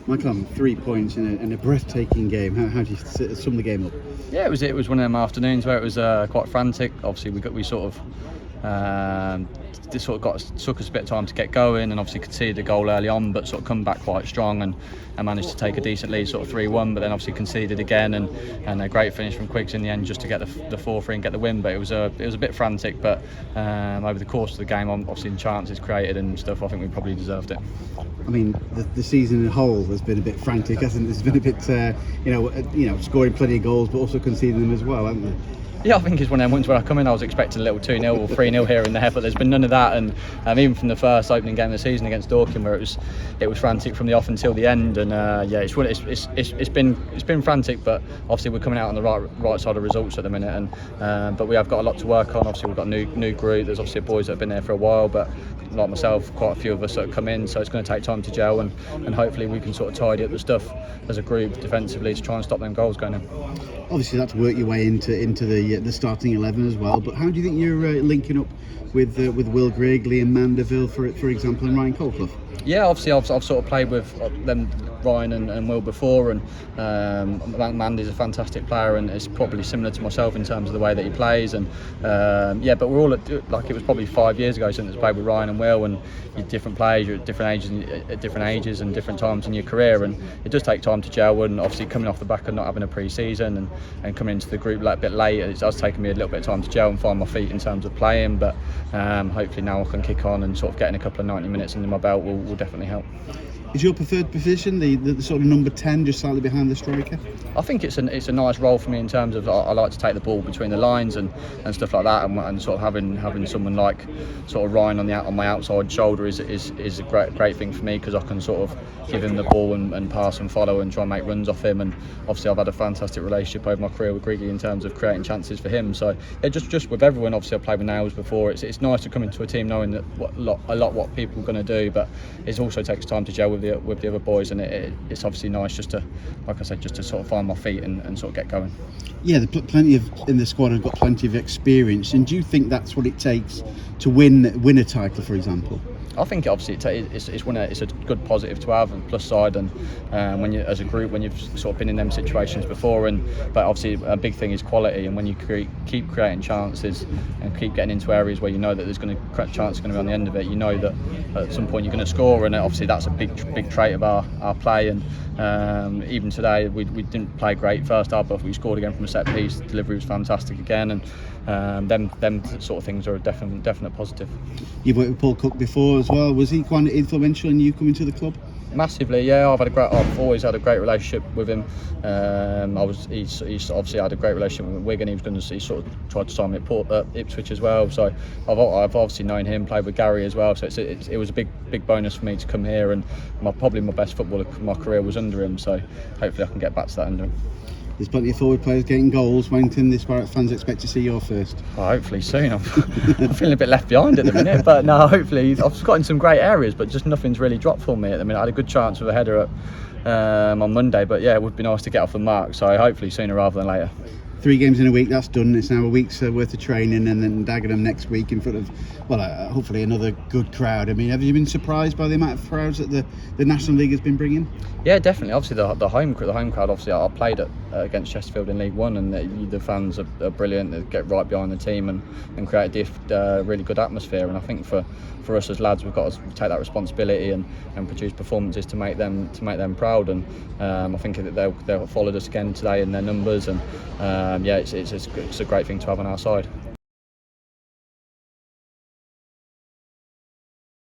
Michael, 3 points in a breathtaking game. How do you sum the game up? Yeah, it was one of them afternoons where it was quite frantic. Obviously, we sort of this sort of took us a bit of time to get going, and obviously conceded a goal early on, but sort of come back quite strong and managed to take a decent lead, sort of 3-1. But then obviously conceded again, and a great finish from Quiggs in the end just to get the 4-3 and get the win. But it was a bit frantic, but over the course of the game, obviously in chances created and stuff, I think we probably deserved it. I mean, the season as a whole has been a bit frantic, hasn't it? It's been a bit, scoring plenty of goals, but also conceding them as well, haven't they? Yeah, I think it's one of them ones where I come in, I was expecting a little 2-0 or 3-0 here and there, but there's been none of that. And even from the first opening game of the season against Dorking, where it was frantic from the off until the end. And it's been frantic, but obviously we're coming out on the right side of results at the minute. And but we have got a lot to work on. Obviously we've got a new group. There's obviously boys that have been there for a while, but like myself, quite a few of us that have come in. So it's going to take time to gel, and hopefully we can sort of tidy up the stuff as a group defensively to try and stop them goals going in. Obviously, that's work your way into the starting 11 as well. But how do you think you're linking up with Will Grigley and Mandeville, for example, and Ryan Colclough? Yeah, obviously I've sort of played with them, Ryan and Will before, and Mandy's a fantastic player and is probably similar to myself in terms of the way that he plays. And but we're all like, it was probably 5 years ago since I played with Ryan and Will, and you're different players, you're at different ages and different times in your career, and it does take time to gel. And obviously coming off the back of not having a pre-season and coming into the group a bit late, it does take me a little bit of time to gel and find my feet in terms of playing. But hopefully now I can kick on, and sort of getting a couple of 90 minutes under my belt will definitely help. Is your preferred position the sort of number 10, just slightly behind the striker? I think it's a nice role for me in terms of I like to take the ball between the lines and stuff like that, and sort of having someone like sort of Ryan on my outside shoulder is a great thing for me, because I can sort of give him the ball and pass and follow and try and make runs off him. And obviously I've had a fantastic relationship over my career with Grigley in terms of creating chances for him. So yeah, just with everyone. Obviously I've played with Nails before. It's nice to come into a team knowing that a lot what people are going to do, but it also takes time to gel with the other boys, and it's obviously nice just to, like I said, just to sort of find my feet and sort of get going. Yeah, plenty in the squad have got plenty of experience, and do you think that's what it takes to win a title, for example? I think obviously it's a good positive to have and plus side, and when you as a group, when you've sort of been in them situations before, but obviously a big thing is quality, and when you keep creating chances and keep getting into areas where you know that there's going to chance going to be on the end of it, you know that at some point you're going to score, and obviously that's a big trait of our play. And even today we didn't play great first half, but we scored again from a set piece. The delivery was fantastic again, and them sort of things are a definite positive. You've worked with Paul Cook before as well. Was he quite influential in you coming to the club? Massively, yeah. I've always had a great relationship with him. He's obviously had a great relationship with Wigan. He sort of tried to sign me at Ipswich as well. So I've obviously known him, played with Gary as well. So it was a big bonus for me to come here, and probably my best football of my career was under him. So hopefully I can get back to that under him. There's plenty of forward players getting goals. When can the Spireites fans expect to see your first? Well, hopefully soon. I'm feeling a bit left behind at the minute, but no, hopefully I've got in some great areas, but just nothing's really dropped for me at the minute. I had a good chance with a header on Monday, but yeah, it would be nice to get off the mark. So hopefully sooner rather than later. 3 games in a week, that's done. It's now a week's worth of training, and then Dagenham next week in front of, hopefully another good crowd. I mean, have you been surprised by the amount of crowds that the National League has been bringing? Yeah, definitely. Obviously, the home crowd. Obviously, I played against Chesterfield in League One, and the fans are brilliant. They get right behind the team and create a really good atmosphere. And I think for us as lads, we've got to take that responsibility and produce performances to make them proud. And I think that they'll followed us again today in their numbers. And it's a great thing to have on our side.